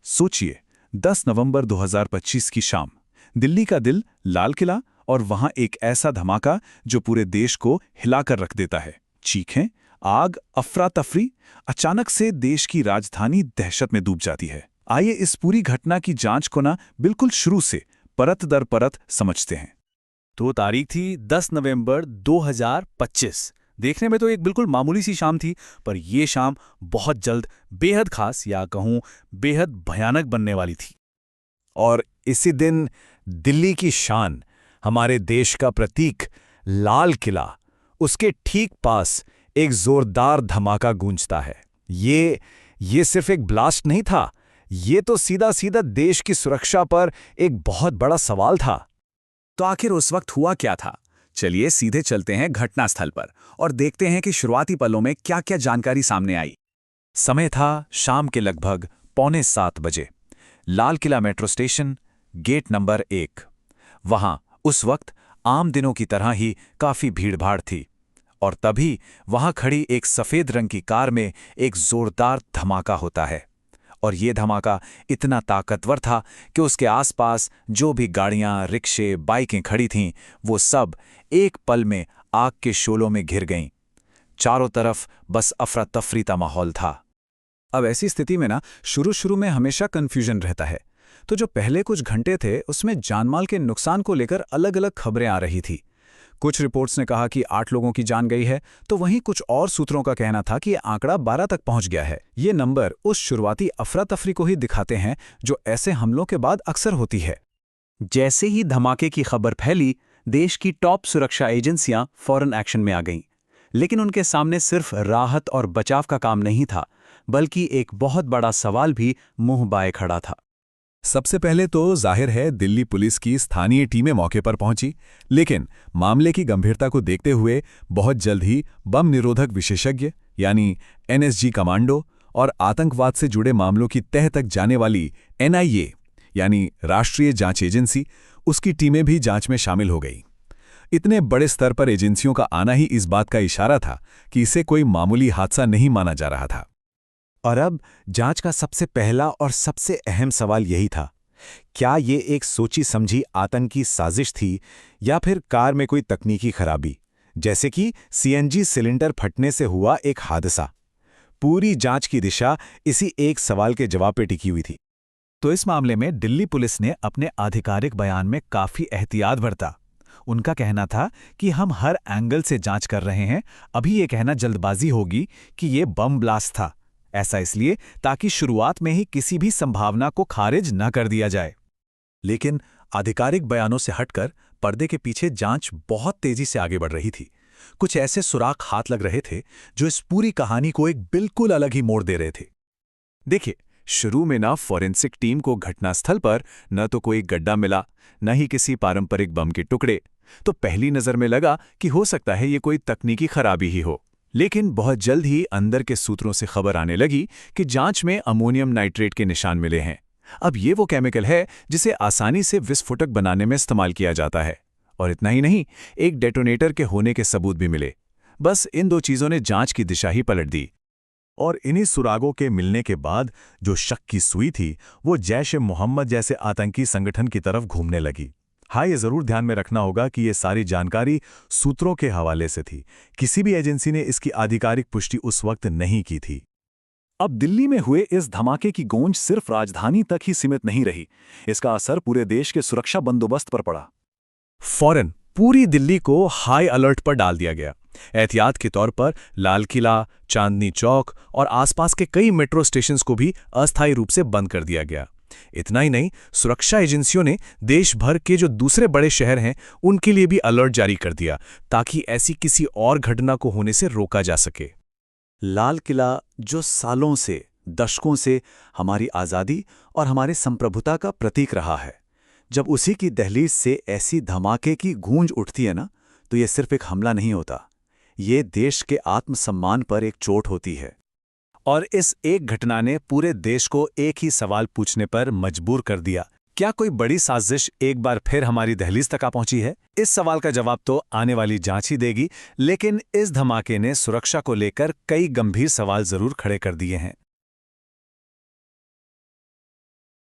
सोचिए, 10 नवंबर 2025 की शाम, दिल्ली का दिल, लाल किला, और वहां एक ऐसा धमाका जो पूरे देश को हिलाकर रख देता है। चीखें, आग, अफरा तफरी, अचानक से देश की राजधानी दहशत में डूब जाती है। आइए इस पूरी घटना की जांच को बिल्कुल शुरू से परत दर परत समझते हैं। तो तारीख थी 10 नवंबर 2025। देखने में तो एक बिल्कुल मामूली सी शाम थी, पर यह शाम बहुत जल्द बेहद खास या कहूं बेहद भयानक बनने वाली थी। और इसी दिन दिल्ली की शान, हमारे देश का प्रतीक लाल किला, उसके ठीक पास एक जोरदार धमाका गूंजता है। ये सिर्फ एक ब्लास्ट नहीं था, ये तो सीधा सीधा देश की सुरक्षा पर एक बहुत बड़ा सवाल था। तो आखिर उस वक्त हुआ क्या था? चलिए सीधे चलते हैं घटनास्थल पर और देखते हैं कि शुरुआती पलों में क्या क्या जानकारी सामने आई। समय था शाम के लगभग 6:45 बजे। Lal Qila metro station, gate number 1। वहां उस वक्त आम दिनों की तरह ही काफी भीड़भाड़ थी, और तभी वहां खड़ी एक सफेद रंग की कार में एक जोरदार धमाका होता है। और ये धमाका इतना ताकतवर था कि उसके आसपास जो भी गाड़ियां, रिक्शे, बाइकें खड़ी थीं, वो सब एक पल में आग के शोलों में घिर गईं। चारों तरफ बस अफरा तफरी का माहौल था। अब ऐसी स्थिति में शुरू में हमेशा कन्फ्यूजन रहता है। तो जो पहले कुछ घंटे थे उसमें जानमाल के नुकसान को लेकर अलग अलग खबरें आ रही थी। कुछ रिपोर्ट्स ने कहा कि 8 लोगों की जान गई है, तो वहीं कुछ और सूत्रों का कहना था कि ये आंकड़ा 12 तक पहुंच गया है। ये नंबर उस शुरुआती अफरा तफरी को ही दिखाते हैं जो ऐसे हमलों के बाद अक्सर होती है। जैसे ही धमाके की खबर फैली, देश की टॉप सुरक्षा एजेंसियां फौरन एक्शन में आ गईं। लेकिन उनके सामने सिर्फ राहत और बचाव का काम नहीं था, बल्कि एक बहुत बड़ा सवाल भी मुंह बाए खड़ा था। सबसे पहले तो जाहिर है दिल्ली पुलिस की स्थानीय टीमें मौके पर पहुंची, लेकिन मामले की गंभीरता को देखते हुए बहुत जल्द ही बम निरोधक विशेषज्ञ यानी एनएसजी कमांडो और आतंकवाद से जुड़े मामलों की तह तक जाने वाली एनआईए यानी राष्ट्रीय जांच एजेंसी, उसकी टीमें भी जांच में शामिल हो गई। इतने बड़े स्तर पर एजेंसियों का आना ही इस बात का इशारा था कि इसे कोई मामूली हादसा नहीं माना जा रहा था। और अब जांच का सबसे पहला और सबसे अहम सवाल यही था, क्या ये एक सोची समझी आतंकी साजिश थी या फिर कार में कोई तकनीकी खराबी, जैसे कि सीएनजी सिलेंडर फटने से हुआ एक हादसा। पूरी जांच की दिशा इसी एक सवाल के जवाब पे टिकी हुई थी। तो इस मामले में दिल्ली पुलिस ने अपने आधिकारिक बयान में काफी एहतियात बरता। उनका कहना था कि हम हर एंगल से जांच कर रहे हैं, अभी ये कहना जल्दबाजी होगी कि ये बम ब्लास्ट था। ऐसा इसलिए ताकि शुरुआत में ही किसी भी संभावना को खारिज न कर दिया जाए। लेकिन आधिकारिक बयानों से हटकर पर्दे के पीछे जांच बहुत तेजी से आगे बढ़ रही थी। कुछ ऐसे सुराग हाथ लग रहे थे जो इस पूरी कहानी को एक बिल्कुल अलग ही मोड़ दे रहे थे। देखिए, शुरू में फॉरेंसिक टीम को घटनास्थल पर न तो कोई गड्ढा मिला, न ही किसी पारंपरिक बम के टुकड़े। तो पहली नजर में लगा कि हो सकता है ये कोई तकनीकी खराबी ही हो। लेकिन बहुत जल्द ही अंदर के सूत्रों से खबर आने लगी कि जांच में अमोनियम नाइट्रेट के निशान मिले हैं। अब ये वो केमिकल है जिसे आसानी से विस्फोटक बनाने में इस्तेमाल किया जाता है। और इतना ही नहीं, एक डेटोनेटर के होने के सबूत भी मिले। बस इन 2 चीजों ने जांच की दिशा ही पलट दी। और इन्हीं सुरागों के मिलने के बाद जो शक की सुई थी, वो जैश-ए-मोहम्मद जैसे आतंकी संगठन की तरफ घूमने लगी। हाँ, ये जरूर ध्यान में रखना होगा कि ये सारी जानकारी सूत्रों के हवाले से थी। किसी भी एजेंसी ने इसकी आधिकारिक पुष्टि उस वक्त नहीं की थी। अब दिल्ली में हुए इस धमाके की गूंज सिर्फ राजधानी तक ही सीमित नहीं रही, इसका असर पूरे देश के सुरक्षा बंदोबस्त पर पड़ा। फौरन पूरी दिल्ली को हाई अलर्ट पर डाल दिया गया। एहतियात के तौर पर लाल किला, चांदनी चौक और आसपास के कई मेट्रो स्टेशंस को भी अस्थायी रूप से बंद कर दिया गया। इतना ही नहीं, सुरक्षा एजेंसियों ने देश भर के जो दूसरे बड़े शहर हैं उनके लिए भी अलर्ट जारी कर दिया, ताकि ऐसी किसी और घटना को होने से रोका जा सके। लाल किला, जो सालों से, दशकों से हमारी आज़ादी और हमारे संप्रभुता का प्रतीक रहा है, जब उसी की दहलीज से ऐसी धमाके की गूंज उठती है तो ये सिर्फ एक हमला नहीं होता, ये देश के आत्मसम्मान पर एक चोट होती है। और इस एक घटना ने पूरे देश को एक ही सवाल पूछने पर मजबूर कर दिया, क्या कोई बड़ी साजिश एक बार फिर हमारी दहलीज तक आ पहुंची है? इस सवाल का जवाब तो आने वाली जांच ही देगी, लेकिन इस धमाके ने सुरक्षा को लेकर कई गंभीर सवाल जरूर खड़े कर दिए हैं।